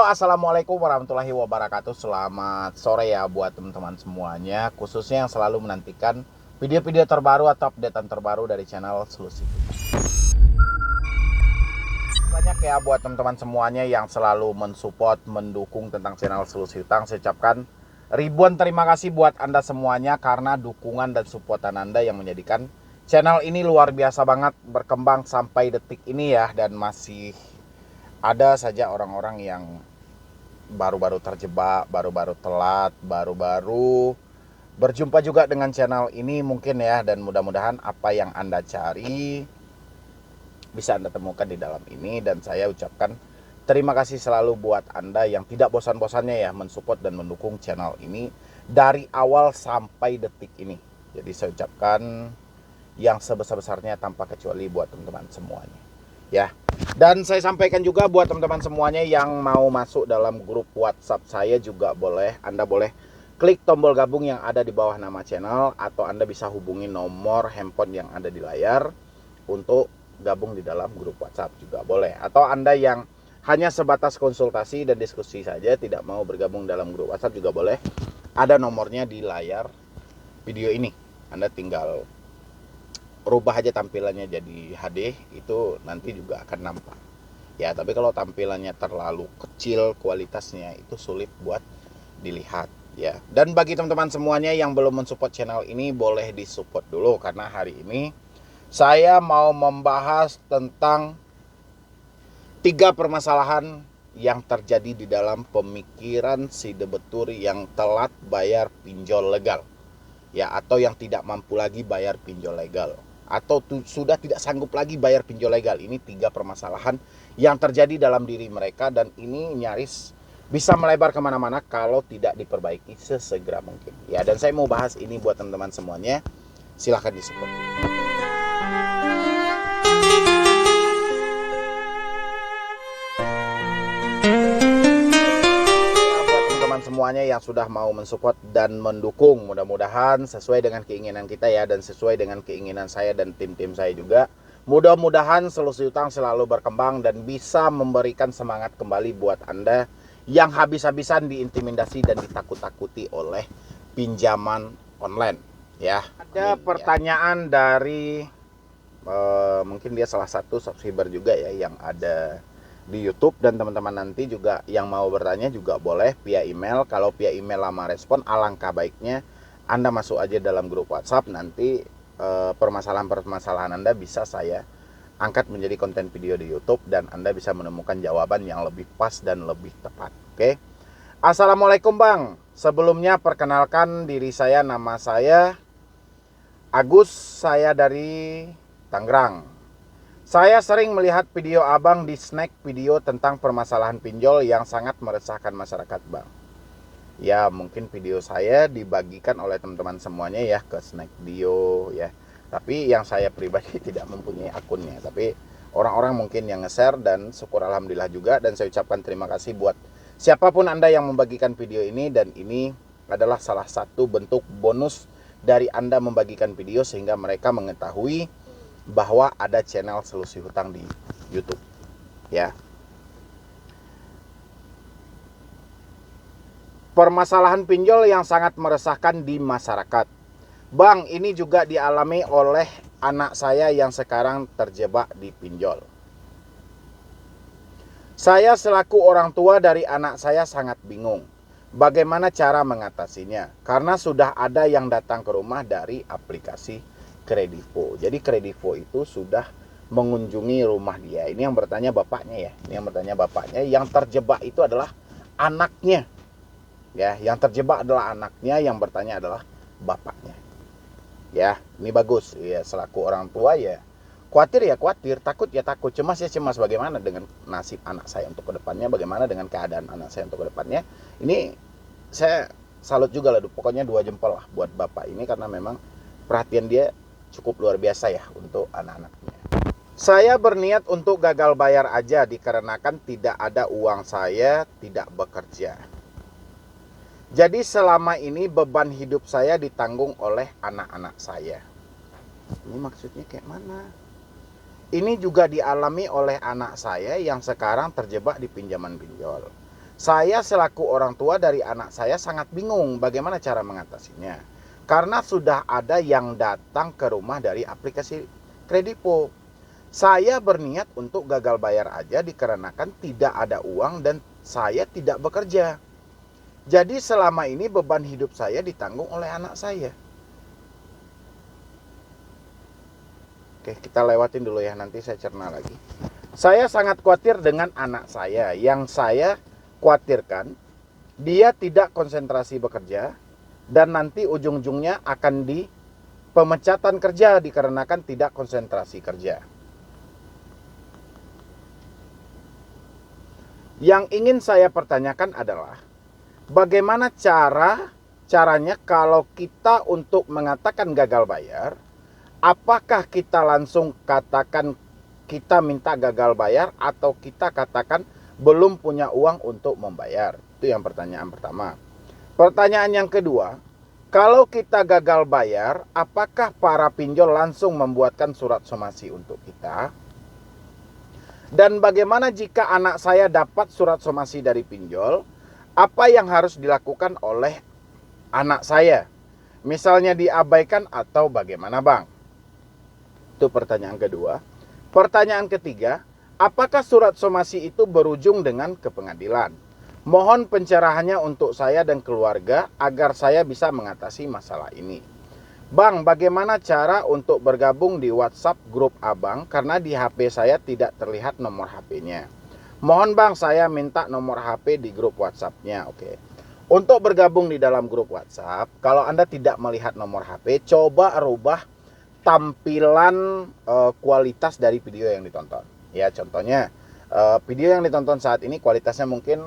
Assalamualaikum warahmatullahi wabarakatuh. Selamat sore ya buat teman-teman semuanya, khususnya yang selalu menantikan video-video terbaru atau updatean terbaru dari channel Selusi. Banyak ya buat teman-teman semuanya yang selalu mensupport, mendukung tentang channel Selusi Hutang. Saya ucapkan ribuan terima kasih buat Anda semuanya karena dukungan dan supportan Anda yang menjadikan channel ini luar biasa banget berkembang sampai detik ini ya, dan masih ada saja orang-orang yang baru-baru terjebak, baru-baru telat, baru-baru berjumpa juga dengan channel ini mungkin ya, dan mudah-mudahan apa yang Anda cari bisa Anda temukan di dalam ini. Dan saya ucapkan terima kasih selalu buat Anda yang tidak bosan-bosannya ya mensupport dan mendukung channel ini dari awal sampai detik ini. Jadi saya ucapkan yang sebesar-besarnya tanpa kecuali buat teman-teman semuanya ya. Dan saya sampaikan juga buat teman-teman semuanya yang mau masuk dalam grup WhatsApp saya juga boleh. Anda boleh klik tombol gabung yang ada di bawah nama channel, atau Anda bisa hubungi nomor handphone yang ada di layar untuk gabung di dalam grup WhatsApp juga boleh. Atau Anda yang hanya sebatas konsultasi dan diskusi saja, tidak mau bergabung dalam grup WhatsApp juga boleh. Ada nomornya di layar video ini. Anda tinggal rubah aja tampilannya jadi HD, itu nanti juga akan nampak ya. Tapi kalau tampilannya terlalu kecil kualitasnya, itu sulit buat dilihat ya. Dan bagi teman-teman semuanya yang belum mensupport channel ini, boleh disupport dulu, karena hari ini saya mau membahas tentang 3 permasalahan yang terjadi di dalam pemikiran si debetur yang telat bayar pinjol legal ya, atau yang tidak mampu lagi bayar pinjol legal, atau sudah tidak sanggup lagi bayar pinjol legal. Ini 3 permasalahan yang terjadi dalam diri mereka, dan ini nyaris bisa melebar kemana-mana kalau tidak diperbaiki sesegera mungkin ya. Dan saya mau bahas ini buat teman-teman semuanya, silahkan disupport. Semuanya yang sudah mau mensupport dan mendukung, mudah-mudahan sesuai dengan keinginan kita ya, dan sesuai dengan keinginan saya dan tim-tim saya juga. Mudah-mudahan Selusi Hutang selalu berkembang dan bisa memberikan semangat kembali buat Anda yang habis-habisan diintimidasi dan ditakut-takuti oleh pinjaman online ya. Ada pertanyaan dari mungkin dia salah satu subscriber juga ya yang ada di YouTube, dan teman-teman nanti juga yang mau bertanya juga boleh via email. Kalau via email lama respon, alangkah baiknya Anda masuk aja dalam grup WhatsApp. Nanti permasalahan-permasalahan Anda bisa saya angkat menjadi konten video di YouTube, dan Anda bisa menemukan jawaban yang lebih pas dan lebih tepat. Oke. Assalamualaikum Bang. Sebelumnya perkenalkan diri saya, nama saya Agus, saya dari Tangerang. Saya sering melihat video abang di snack video tentang permasalahan pinjol yang sangat meresahkan masyarakat Bang. Ya mungkin video saya dibagikan oleh teman-teman semuanya ya ke snack video ya. Tapi yang saya pribadi tidak mempunyai akunnya. Tapi orang-orang mungkin yang nge-share, dan syukur alhamdulillah juga. Dan saya ucapkan terima kasih buat siapapun Anda yang membagikan video ini. Dan ini adalah salah satu bentuk bonus dari Anda membagikan video, sehingga mereka mengetahui bahwa ada channel Selusi Hutang di YouTube ya. Permasalahan pinjol yang sangat meresahkan di masyarakat Bang, ini juga dialami oleh anak saya yang sekarang terjebak di pinjol. Saya selaku orang tua dari anak saya sangat bingung bagaimana cara mengatasinya, karena sudah ada yang datang ke rumah dari aplikasi Kredivo. Jadi Kredivo itu sudah mengunjungi rumah dia. Ini yang bertanya bapaknya ya. Ini yang bertanya bapaknya. Yang terjebak itu adalah anaknya. Ya, yang terjebak adalah anaknya, yang bertanya adalah bapaknya. Ya, ini bagus. Ya, selaku orang tua ya khawatir ya khawatir, takut ya takut, cemas ya cemas. Bagaimana dengan nasib anak saya untuk kedepannya? Bagaimana dengan keadaan anak saya untuk kedepannya? Ini saya salut juga lah. Pokoknya 2 jempol lah buat bapak ini, karena memang perhatian dia cukup luar biasa ya untuk anak-anaknya. Saya berniat untuk gagal bayar aja dikarenakan tidak ada uang, saya tidak bekerja. Jadi selama ini beban hidup saya ditanggung oleh anak-anak saya. Ini maksudnya kayak mana? Ini juga dialami oleh anak saya yang sekarang terjebak di pinjaman pinjol. Saya selaku orang tua dari anak saya sangat bingung bagaimana cara mengatasinya. Karena sudah ada yang datang ke rumah dari aplikasi Kredipo. Saya berniat untuk gagal bayar aja dikarenakan tidak ada uang dan saya tidak bekerja. Jadi selama ini beban hidup saya ditanggung oleh anak saya. Oke, kita lewatin dulu ya, nanti saya cerna lagi. Saya sangat khawatir dengan anak saya. Yang saya khawatirkan, dia tidak konsentrasi bekerja dan nanti ujung-ujungnya akan di pemecatan kerja dikarenakan tidak konsentrasi kerja. Yang ingin saya pertanyakan adalah bagaimana caranya kalau kita untuk mengatakan gagal bayar, apakah kita langsung katakan kita minta gagal bayar atau kita katakan belum punya uang untuk membayar? Itu yang pertanyaan pertama. Pertanyaan yang kedua, kalau kita gagal bayar, apakah para pinjol langsung membuatkan surat somasi untuk kita? Dan bagaimana jika anak saya dapat surat somasi dari pinjol? Apa yang harus dilakukan oleh anak saya? Misalnya diabaikan atau bagaimana, Bang? Itu pertanyaan kedua. Pertanyaan ketiga, apakah surat somasi itu berujung dengan ke pengadilan? Mohon pencerahannya untuk saya dan keluarga agar saya bisa mengatasi masalah ini. Bang, bagaimana cara untuk bergabung di WhatsApp grup Abang karena di HP saya tidak terlihat nomor HP-nya. Mohon Bang, saya minta nomor HP di grup WhatsApp-nya. Oke. Untuk bergabung di dalam grup WhatsApp, kalau Anda tidak melihat nomor HP, coba rubah tampilan kualitas dari video yang ditonton. Ya, contohnya video yang ditonton saat ini kualitasnya mungkin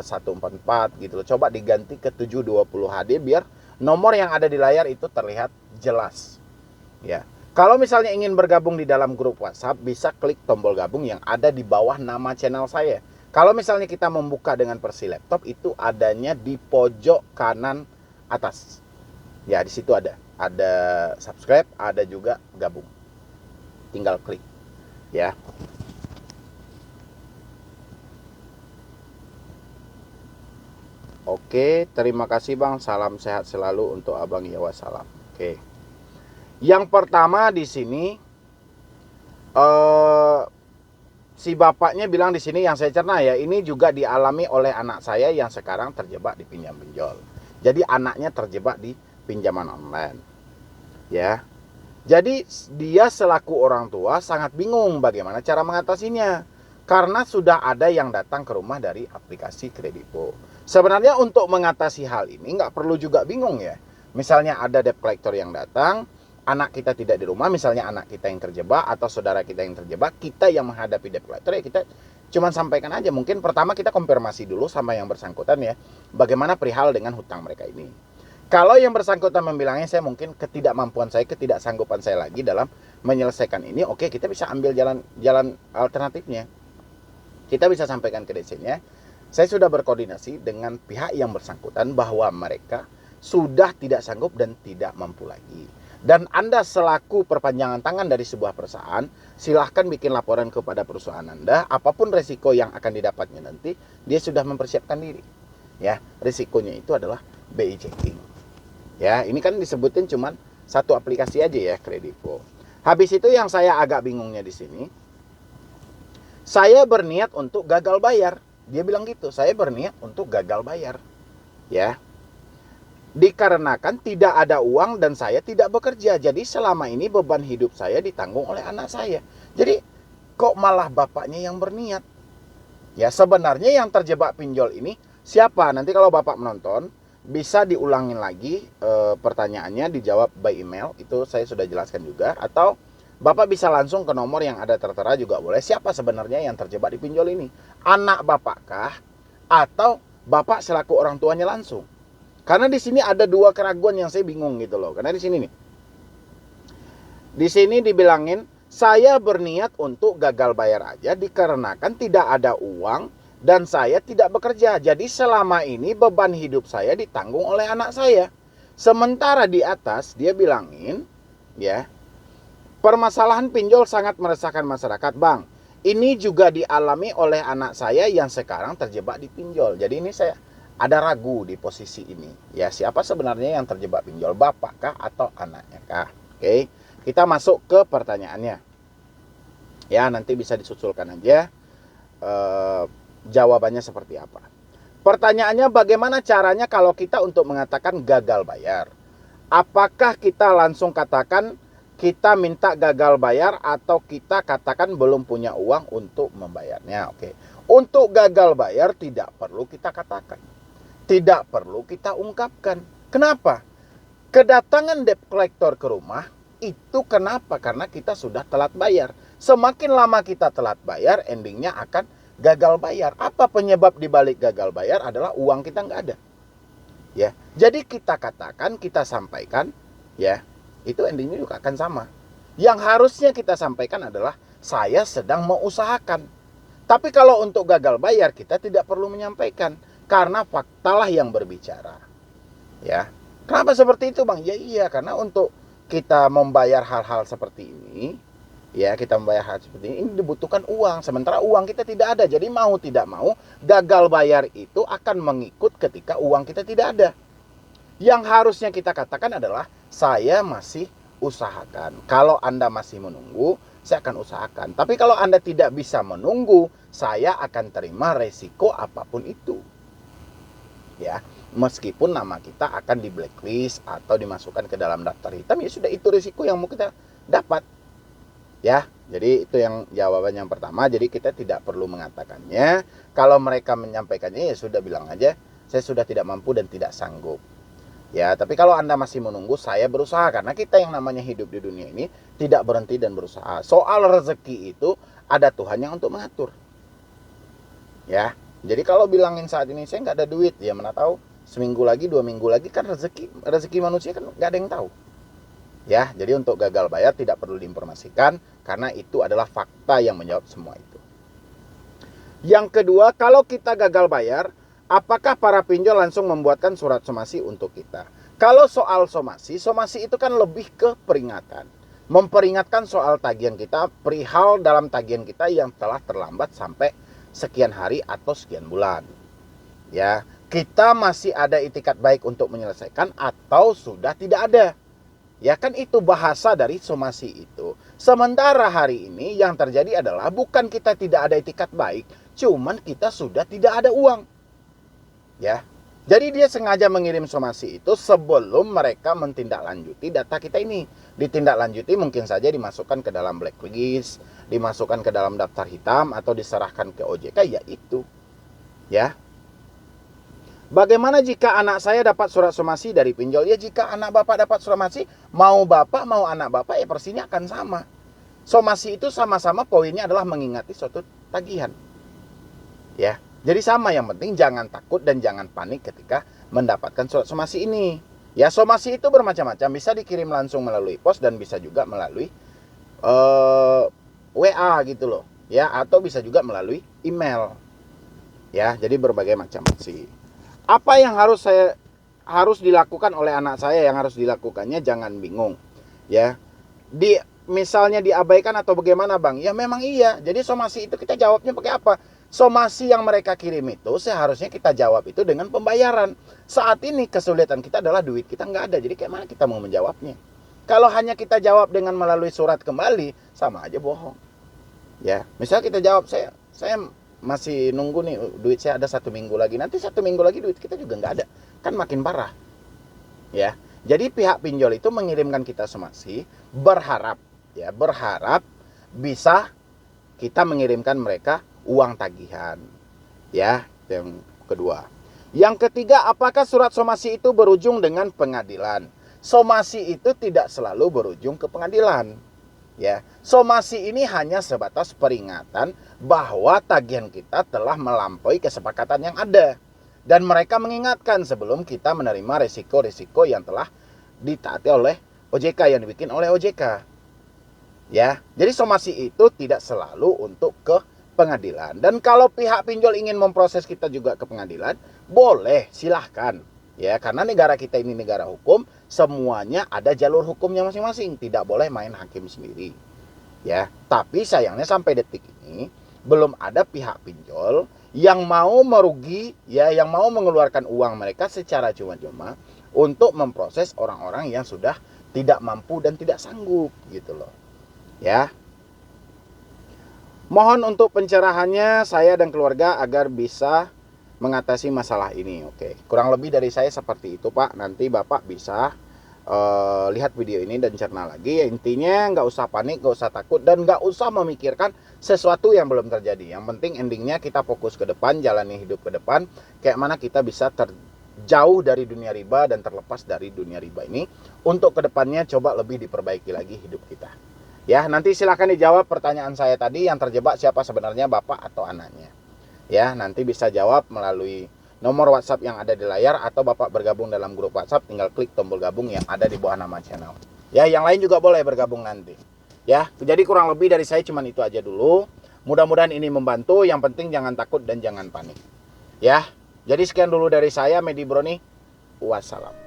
144 gitu loh. Coba diganti ke 720 HD biar nomor yang ada di layar itu terlihat jelas. Ya. Kalau misalnya ingin bergabung di dalam grup WhatsApp, bisa klik tombol gabung yang ada di bawah nama channel saya. Kalau misalnya kita membuka dengan versi laptop, itu adanya di pojok kanan atas. Ya, di situ ada subscribe, ada juga gabung. Tinggal klik. Ya. Oke, terima kasih Bang. Salam sehat selalu untuk Abang, ya wassalam. Oke. Yang pertama di sini si bapaknya bilang di sini yang saya cerna ya, ini juga dialami oleh anak saya yang sekarang terjebak di pinjam pinjol. Jadi anaknya terjebak di pinjaman online. Ya. Jadi dia selaku orang tua sangat bingung bagaimana cara mengatasinya. Karena sudah ada yang datang ke rumah dari aplikasi Kredipo. Sebenarnya untuk mengatasi hal ini nggak perlu juga bingung ya. Misalnya ada debt collector yang datang, anak kita tidak di rumah, misalnya anak kita yang terjebak atau saudara kita yang terjebak, kita yang menghadapi debt collector ya kita cuman sampaikan aja. Mungkin pertama kita konfirmasi dulu sama yang bersangkutan ya, bagaimana perihal dengan hutang mereka ini. Kalau yang bersangkutan membilangnya saya mungkin ketidakmampuan saya, ketidaksanggupan saya lagi dalam menyelesaikan ini, oke kita bisa ambil jalan alternatifnya. Kita bisa sampaikan ke DC-nya, saya sudah berkoordinasi dengan pihak yang bersangkutan bahwa mereka sudah tidak sanggup dan tidak mampu lagi. Dan Anda selaku perpanjangan tangan dari sebuah perusahaan, silahkan bikin laporan kepada perusahaan Anda, apapun resiko yang akan didapatnya nanti, dia sudah mempersiapkan diri. Ya, risikonya itu adalah BI checking. Ya, ini kan disebutin cuman satu aplikasi aja ya, Kredipo. Habis itu yang saya agak bingungnya di sini, saya berniat untuk gagal bayar. Dia bilang gitu, saya berniat untuk gagal bayar. Ya. Dikarenakan tidak ada uang dan saya tidak bekerja. Jadi selama ini beban hidup saya ditanggung oleh anak saya. Jadi kok malah bapaknya yang berniat? Ya, sebenarnya yang terjebak pinjol ini siapa? Nanti kalau Bapak menonton, bisa diulangin lagi pertanyaannya, dijawab by email. Itu saya sudah jelaskan juga. Atau Bapak bisa langsung ke nomor yang ada tertera juga boleh. Siapa sebenarnya yang terjebak di pinjol ini? Anak Bapak kah? Atau Bapak selaku orang tuanya langsung? Karena di sini ada dua keraguan yang saya bingung gitu loh. Karena di sini nih. Di sini dibilangin, saya berniat untuk gagal bayar aja dikarenakan tidak ada uang dan saya tidak bekerja. Jadi selama ini beban hidup saya ditanggung oleh anak saya. Sementara di atas dia bilangin, ya, permasalahan pinjol sangat meresahkan masyarakat, Bang. Ini juga dialami oleh anak saya yang sekarang terjebak di pinjol. Jadi ini saya ada ragu di posisi ini. Ya, siapa sebenarnya yang terjebak pinjol? Bapak kah atau anaknya kah? Oke, kita masuk ke pertanyaannya. Ya, nanti bisa disusulkan aja jawabannya seperti apa. Pertanyaannya, bagaimana caranya kalau kita untuk mengatakan gagal bayar? Apakah kita langsung katakan kita minta gagal bayar atau kita katakan belum punya uang untuk membayarnya? Oke. Untuk gagal bayar tidak perlu kita katakan. Tidak perlu kita ungkapkan. Kenapa? Kedatangan debt collector ke rumah itu kenapa? Karena kita sudah telat bayar. Semakin lama kita telat bayar, endingnya akan gagal bayar. Apa penyebab dibalik gagal bayar? Adalah uang kita nggak ada. Ya, jadi kita katakan, kita sampaikan, ya, itu endingnya juga akan sama. Yang harusnya kita sampaikan adalah saya sedang mengusahakan. Tapi kalau untuk gagal bayar kita tidak perlu menyampaikan karena faktalah yang berbicara. Ya, kenapa seperti itu, Bang? Ya iya, karena untuk kita membayar hal-hal seperti ini, ya, kita membayar hal seperti ini dibutuhkan uang. Sementara uang kita tidak ada. Jadi mau tidak mau gagal bayar itu akan mengikut ketika uang kita tidak ada. Yang harusnya kita katakan adalah saya masih usahakan. Kalau Anda masih menunggu, saya akan usahakan. Tapi kalau Anda tidak bisa menunggu, saya akan terima resiko apapun itu. Ya, meskipun nama kita akan di blacklist atau dimasukkan ke dalam daftar hitam, ya sudah, itu risiko yang mau kita dapat. Ya, jadi itu yang jawaban yang pertama. Jadi kita tidak perlu mengatakannya. Kalau mereka menyampaikannya, ya sudah, bilang aja saya sudah tidak mampu dan tidak sanggup. Ya, tapi kalau Anda masih menunggu, saya berusaha. Karena kita yang namanya hidup di dunia ini tidak berhenti dan berusaha. Soal rezeki itu ada Tuhan yang untuk mengatur. Ya, jadi kalau bilangin saat ini saya nggak ada duit, ya mana tahu seminggu lagi, 2 minggu lagi, kan rezeki manusia kan nggak ada yang tahu. Ya, jadi untuk gagal bayar tidak perlu diinformasikan karena itu adalah fakta yang menjawab semua itu. Yang kedua, kalau kita gagal bayar, apakah para pinjol langsung membuatkan surat somasi untuk kita? Kalau soal somasi itu kan lebih ke peringatan. Memperingatkan soal tagihan kita, perihal dalam tagihan kita yang telah terlambat sampai sekian hari atau sekian bulan. Ya, kita masih ada itikat baik untuk menyelesaikan atau sudah tidak ada. Ya kan itu bahasa dari somasi itu. Sementara hari ini yang terjadi adalah bukan kita tidak ada itikat baik, cuman kita sudah tidak ada uang. Ya. Jadi dia sengaja mengirim somasi itu sebelum mereka mentindaklanjuti data kita ini. Ditindaklanjuti mungkin saja dimasukkan ke dalam blacklist, dimasukkan ke dalam daftar hitam atau diserahkan ke OJK, ya itu. Ya. Bagaimana jika anak saya dapat surat somasi dari pinjol? Ya jika anak bapak dapat surat somasi, mau bapak mau anak bapak, ya persisnya akan sama. Somasi itu sama-sama poinnya adalah mengingati suatu tagihan. Ya, jadi sama, yang penting jangan takut dan jangan panik ketika mendapatkan surat somasi ini. Ya, somasi itu bermacam-macam, bisa dikirim langsung melalui pos dan bisa juga melalui WA gitu loh. Ya, atau bisa juga melalui email. Ya, jadi berbagai macam sih. Apa yang harus dilakukan oleh anak saya? Yang harus dilakukannya jangan bingung. Ya. Misalnya diabaikan atau bagaimana, Bang? Ya memang iya. Jadi somasi itu kita jawabnya pakai apa? Somasi yang mereka kirim itu seharusnya kita jawab itu dengan pembayaran. Saat ini kesulitan kita adalah duit kita nggak ada. Jadi kayak mana kita mau menjawabnya? Kalau hanya kita jawab dengan melalui surat kembali, sama aja bohong. Ya, misal kita jawab saya masih nunggu nih, duit saya ada 1 minggu lagi. Nanti 1 minggu lagi duit kita juga nggak ada, kan makin parah. Ya, jadi pihak pinjol itu mengirimkan kita somasi berharap bisa kita mengirimkan mereka uang tagihan. Ya, yang kedua. Yang ketiga, apakah surat somasi itu berujung dengan pengadilan? Somasi itu tidak selalu berujung ke pengadilan. Ya, somasi ini hanya sebatas peringatan bahwa tagihan kita telah melampaui kesepakatan yang ada. Dan mereka mengingatkan sebelum kita menerima risiko-risiko yang telah ditaati oleh OJK, yang dibikin oleh OJK. Ya, jadi somasi itu tidak selalu untuk ke pengadilan. Dan kalau pihak pinjol ingin memproses kita juga ke pengadilan, boleh, silahkan. Ya, karena negara kita ini negara hukum, semuanya ada jalur hukumnya masing-masing, tidak boleh main hakim sendiri. Ya, tapi sayangnya sampai detik ini belum ada pihak pinjol yang mau merugi, ya, yang mau mengeluarkan uang mereka secara cuma-cuma untuk memproses orang-orang yang sudah tidak mampu dan tidak sanggup gitu loh. Ya. Mohon untuk pencerahannya saya dan keluarga agar bisa mengatasi masalah ini. Oke, kurang lebih dari saya seperti itu, Pak. Nanti Bapak bisa lihat video ini dan cerna lagi. Intinya nggak usah panik, nggak usah takut, dan nggak usah memikirkan sesuatu yang belum terjadi. Yang penting endingnya kita fokus ke depan, jalani hidup ke depan, kayak mana kita bisa terjauh dari dunia riba dan terlepas dari dunia riba ini. Untuk kedepannya coba lebih diperbaiki lagi hidup kita. Ya, nanti silahkan dijawab pertanyaan saya tadi, yang terjebak siapa sebenarnya, bapak atau anaknya. Ya, nanti bisa jawab melalui nomor WhatsApp yang ada di layar, atau Bapak bergabung dalam grup WhatsApp, tinggal klik tombol gabung yang ada di bawah nama channel. Ya, yang lain juga boleh bergabung nanti. Ya, jadi kurang lebih dari saya cuman itu aja dulu. Mudah-mudahan ini membantu, yang penting jangan takut dan jangan panik. Ya, jadi sekian dulu dari saya, Medi Broni. Wassalam.